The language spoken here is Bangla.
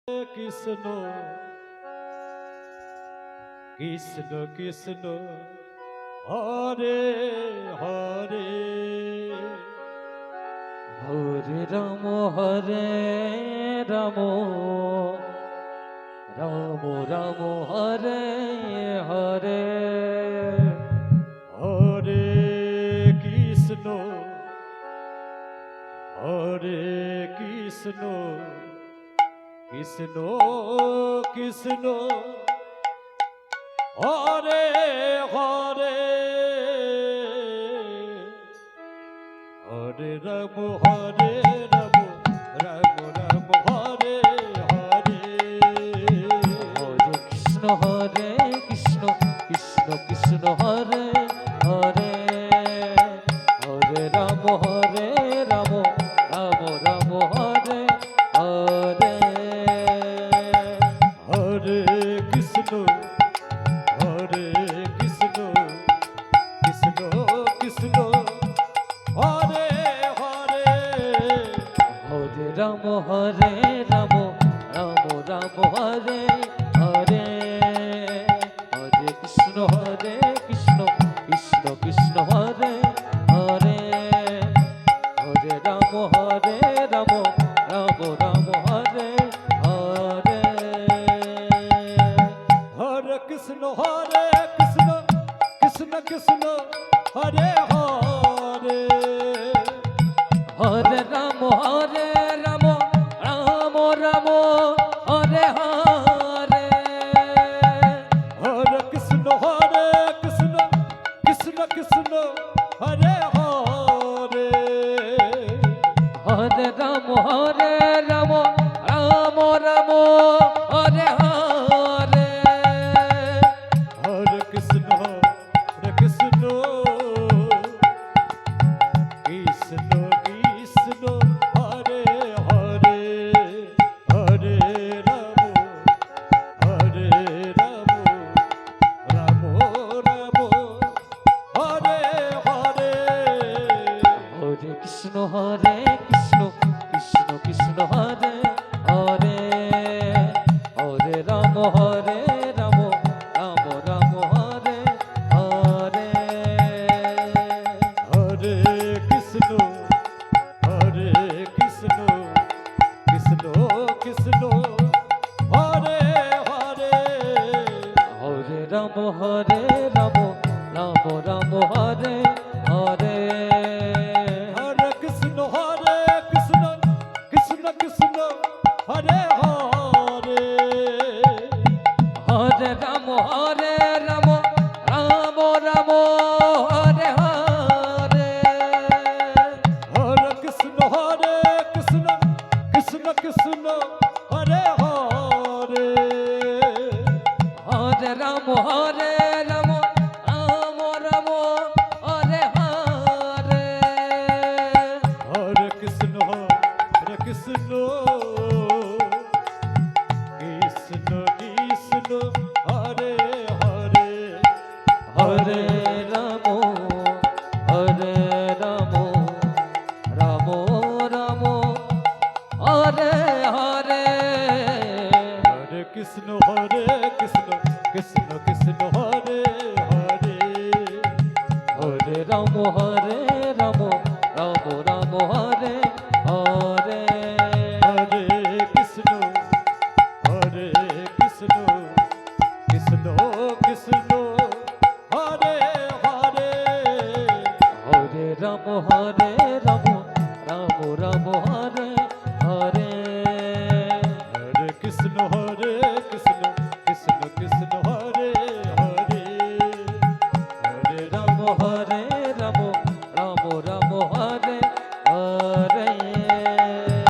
কৃষ্ণ কৃষ্ণ কৃষ্ণ হরে হরে হরে রাম হরে রাম রাম রাম হরে হরে হরে কৃষ্ণ হরে কৃষ্ণ কৃষ্ণ কৃষ্ণ হরে হরে হরে রাম হরে রাম রাম রাম হরে হরে হরে কৃষ্ণ কৃষ্ণ কৃষ্ণ হরে হরে হরে রাম রাম রাম হরে হরে হরে কৃষ্ণ হরে কৃষ্ণ কৃষ্ণ কৃষ্ণ হরে হরে হরে রাম রাম রাম হরে হরে হরে কৃষ্ণ কৃষ্ণ কৃষ্ণ হরে হরে হরে রাম রাম রাম হরে হরে হরে কৃষ্ণ কৃষ্ণ কৃষ্ণ কৃষ্ণ হরে হরে হরে রাম রাম রাম হরে হরে হরে কৃষ্ণ কৃষ্ণ কৃষ্ণ কৃষ্ণ হরে হরে হরে রাম রাম রাম হরে হরে হরে কৃষ্ণ কৃষ্ণ কৃষ্ণ কৃষ্ণ হরে হরে হরে রাম রাম রাম হরে হরে হরে কৃষ্ণ কৃষ্ণ কৃষ্ণ হরে হরে হরে রাম রাম রাম হরে হরে হরে কৃষ্ণ কৃষ্ণ কৃষ্ণ হরে হরে হরে রাম রাম রাম হরে হরে হরে কৃষ্ণ কৃষ্ণ কৃষ্ণ হরে হরে হরে রাম রাম রাম হরে হরে হরে কৃষ্ণ কৃষ্ণ কৃষ্ণ হরে হরে হরে রাম রাম রাম হরে হরে হরে কৃষ্ণ কৃষ্ণ কৃষ্ণ কৃষ্ণ হরে হরে হরে রাম রাম রাম হরে হরে হরে কৃষ্ণ কৃষ্ণ কৃষ্ণ হরে হরে হরে রাম রাম রাম হরে হরে হরে কৃষ্ণ কৃষ্ণ কৃষ্ণ হরে হরে হরে রাম রাম রাম হরে হরে হরে কৃষ্ণ কৃষ্ণ কৃষ্ণ হরে হরে হরে রাম হরে